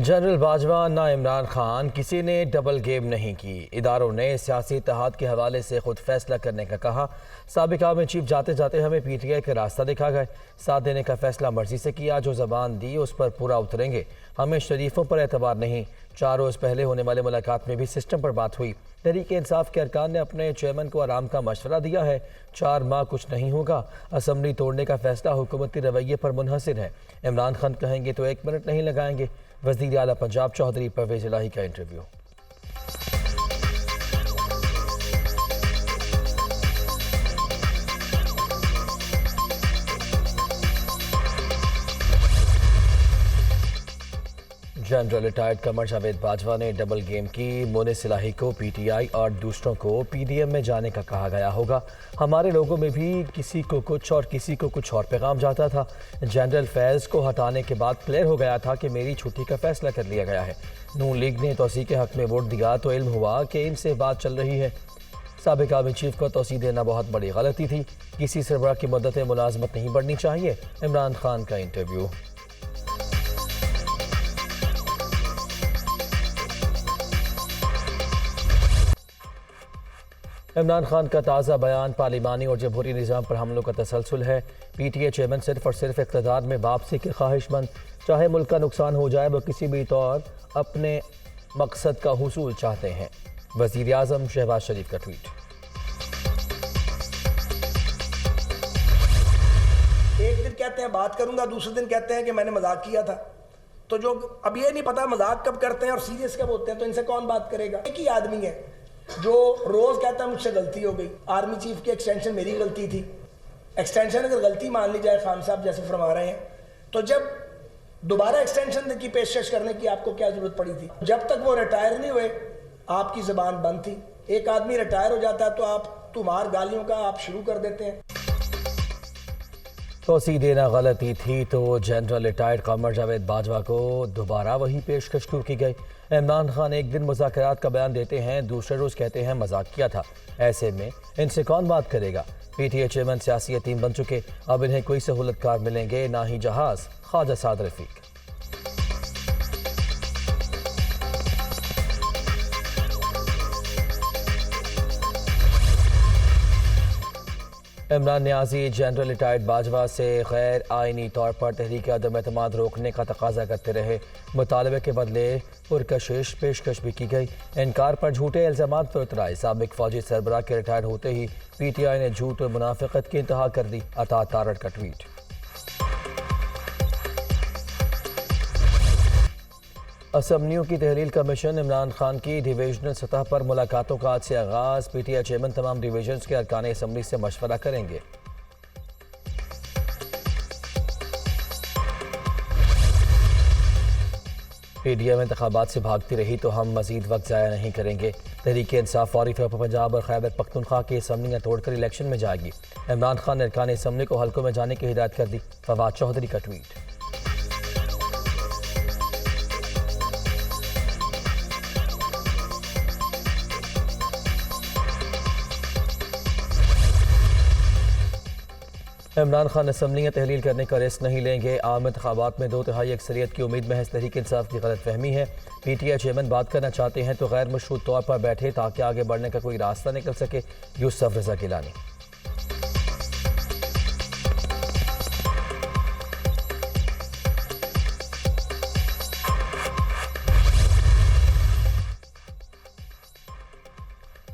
General Bajwa ना इमरान खान, किसी ने डबल गेम नहीं की। इदारों ने सियासी इत्तेहाद के हवाले से खुद फैसला करने का कहा। साबिक आर्मी चीफ जाते जाते हमें पीटीआई का रास्ता दिखा गए। साथ देने का फैसला मर्जी से किया, जो जबान दी उस पर पूरा उतरेंगे। हमें शरीफों पर एतबार नहीं। 4 रोज़ पहले होने वाले मुलाकात में भी सिस्टम पर बात हुई। तहरीक इंसाफ के अरकान ने अपने चेयरमैन को आराम का मशवरा दिया है। 4 माह कुछ नहीं होगा। असम्बली तोड़ने का फैसला हुकूमती रवैये पर मुनहसिर है। इमरान खान कहेंगे तो 1 मिनट नहीं लगाएंगे। वज़ीर आला पंजाब चौधरी परवेज इलाही का interview. General retired Qamar Javed Bajwa ने डबल गेम की। मोनिस इलाही को पीटीआई और दूसरों को पीडीएम में जाने का कहा गया होगा। हमारे लोगों में भी किसी को कुछ और किसी को कुछ और पैगाम जाता था। जनरल फैज़ को हटाने के बाद क्लियर हो गया था कि मेरी छुट्टी का फैसला कर लिया गया है। नून लीग ने तोसी के हक में वोट दिया तो इल्म हुआ कि इनसे बात चल रही है। साबिक आर्मी चीफ को तोसी देना बहुत बड़ी गलती थी। किसी सरबराह की मदद मुलाजमत नहीं बढ़नी चाहिए। इमरान खान का इंटरव्यू। इमरान खान का ताज़ा बयान पार्लिमानी और जमहूरी निज़ाम पर हमलों का तसलसल है। पीटीए चेयरमैन सिर्फ और सिर्फ इक़्तिदार में वापसी के ख्वाहिशमंद, चाहे मुल्क का नुकसान हो जाए वो किसी भी तौर अपने मकसद का हुसूल चाहते हैं। वज़ीर आज़म शहबाज शरीफ का ट्वीट। एक दिन कहते हैं बात करूंगा, दूसरे दिन कहते हैं कि मैंने मजाक किया था। तो जो अब ये नहीं पता मजाक कब करते हैं और सीरियस कब होते हैं, तो इनसे कौन बात करेगा। एक ही आदमी है जो रोज कहता है मुझसे गलती हो गई। आर्मी चीफ की एक्सटेंशन मेरी गलती थी। एक्सटेंशन अगर गलती मान ली जाए, खान साहब जैसे फरमा रहे हैं, तो जब दोबारा एक्सटेंशन की पेशकश करने की आपको क्या जरूरत पड़ी थी? जब तक वो रिटायर नहीं हुए आपकी जबान बंद थी। एक आदमी रिटायर हो जाता है तो आप तुम्हार गालियों का आप शुरू कर देते हैं। तोसी देना गलती थी तो जनरल रिटायर्ड कमर जावेद बाजवा को दोबारा वही पेशकश क्यों की गई? इमरान खान एक दिन मुज़ाकरात का बयान देते हैं, दूसरे रोज़ कहते हैं मजाक किया था। ऐसे में इनसे कौन बात करेगा? पीटीए चेयरमैन सियासी यतीम बन चुके, अब इन्हें कोई सहूलतकार मिलेंगे ना ही जहाज़। ख्वाजा साद रफीक। इमरान नियाजी जनरल रिटायर्ड बाजवा से गैर आइनी तौर पर तहरीक अदम एतमाद रोकने का तकाजा करते रहे। मुतालबे के बदले पुरकशिश पेशकश भी की गई। इनकार पर झूठे इल्ज़ामात पर उतराए। साबिक फौजी सरबराह के रिटायर होते ही पीटीआई ने झूठ और मुनाफिकत की इंतहा कर दी। अता तारड़ का ट्वीट। असम्बलियों की तहलील कमीशन इमरान खान की डिवीजनल सतह पर मुलाकातों का आज से आगाज। पीटीआई चेयरमैन तमाम डिवीजन्स के अरकान असम्बली से मशवरा करेंगे। पीडीएम इंतखाबात से भागती रही तो हम मजीद वक्त ज़ाया नहीं करेंगे। तहरीक इंसाफ फौरी तौर पर पंजाब और खैबर पख्तूनख्वा की असम्बलियाँ तोड़कर इलेक्शन में जाएगी। इमरान खान ने अरकान असम्बली को हल्कों में जाने की हिदायत कर दी। फवाद चौधरी का ट्वीट। इमरान खान असम्बलियाँ तहलील करने का रिस्क नहीं लेंगे। आम इंतखाबात में 2/3 अक्सरियत की उम्मीद महज तहरीक इंसाफ की गलत फहमी है। पीटीआई चेयरमैन बात करना चाहते हैं तो गैर मशरूत तौर पर बैठे ताकि आगे बढ़ने का कोई रास्ता निकल सके। यूसुफ रजा गिलानी।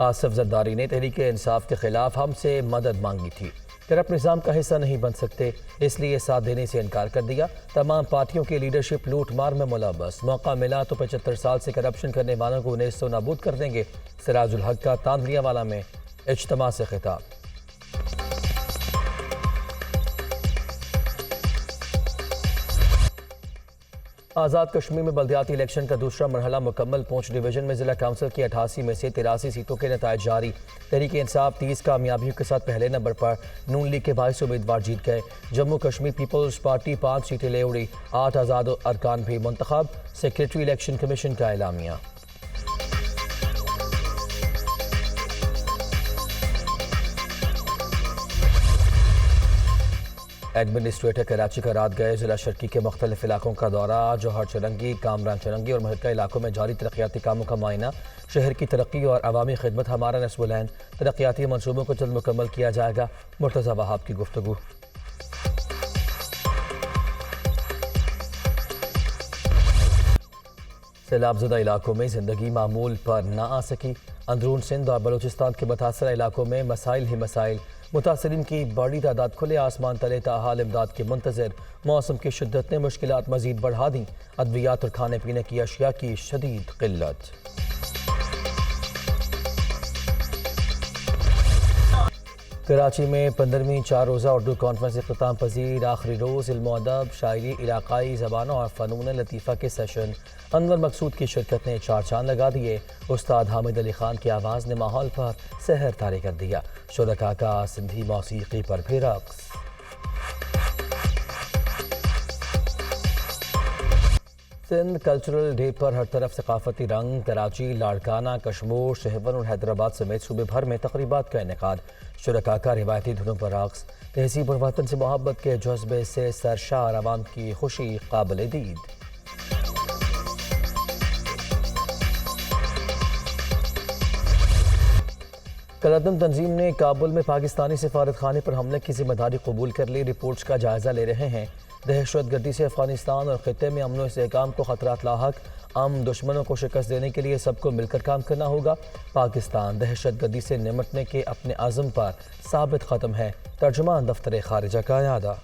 आसिफ जरदारी ने तहरीक इंसाफ के खिलाफ हमसे मदद मांगी थी, फिर अपने निज़ाम का हिस्सा नहीं बन सकते, इसलिए साथ देने से इनकार कर दिया। तमाम पार्टियों की लीडरशिप लूट मार में मुलव्वस, मौका मिला तो 75 साल से करप्शन करने वालों को नेस्तो नाबूद कर देंगे। सिराजुल हक का तांदलियावाला में इज्तिमा से खिताब। आज़ाद कश्मीर में बल्दियाती इलेक्शन का दूसरा मरहला मुकम्मल। पूंछ डिवीजन में जिला काउंसिल की 88 में से 83 सीटों के नतायज जारी। तहरीक इंसाफ 30 कामयाबियों के साथ पहले नंबर पर। नून लीग के 22 उम्मीदवार जीत गए। जम्मू कश्मीर पीपल्स पार्टी 5 सीटें ले उड़ी। 8 आज़ाद अरकान भी मुंतखब। सेक्रेटरी इलेक्शन कमीशन का एलामिया। एडमिनिस्ट्रेटर कराची का रात गए जिला शर्की के मुख्तलिफ इलाकों का दौरा, जौहर चुरंगी, कामरान चुरंगी और महलका इलाकों में जारी तरक्याती कामों का मुआयना। शहर की तरक्की और अवामी खिदमत हमारा नस्बुलैन, तरक्याती मनसूबों को जल्द मुकम्मल किया जाएगा। मुर्तज़ा वहाब की गुफ्तगू। सैलाबज़दा इलाकों में ज़िंदगी मामूल पर न आ सकी। अंदरून सिंध और बलूचिस्तान के मुतासरा इलाकों में मसाइल ही मसाइल। मुतासरीन की बड़ी तादाद खुले आसमान तले ताहाल इमदाद के मुंतज़िर। मौसम की शिद्दत ने मुश्किलात मज़ीद बढ़ा दी। अद्वियात और खाने पीने की अशिया की शदीद किल्लत। कराची में 15वीं 4 रोज़ा उर्दू कॉन्फ्रेंस इख्तिताम पजीर। आखिरी रोज़ इल्म अदब, शायरी, इलाकाई ज़बानों और फ़नून लतीफ़ा के सेशन। अनवर मकसूद की शिरकत ने 4 चांद लगा दिए। उस्ताद हामिद अली खान की आवाज़ ने माहौल पर सहर तारी कर दिया। शुरका का सिंधी मौसीकी पर भी रक़्स। सिंध कल्चरल डे पर हर तरफ सकाफती रंग। कराची, लाड़काना, कश्मीर, शहवन और हैदराबाद समेत सूबे भर में तकरीबात का इनेकाद। शुरका का रिवायती धुनों पर रक़्स। तहज़ीब और वतन से मोहब्बत के जज्बे से सरशार आवाम की खुशी काबिल दीद। कलअदम तंजीम ने काबुल में पाकिस्तानी सिफारत खाने पर हमले की जिम्मेदारी कबूल कर ली। रिपोर्ट्स का जायजा ले रहे हैं। दहशतगर्दी से अफगानिस्तान और खित्ते में अमन इस्तेहकाम को खतरात लाहक। हम दुश्मनों को शिकस्त देने के लिए सबको मिलकर काम करना होगा। पाकिस्तान दहशतगर्दी से निमटने के अपने अज़्म पर साबित ख़त्म है। तर्जुमान दफ्तर खारिजा का यादा।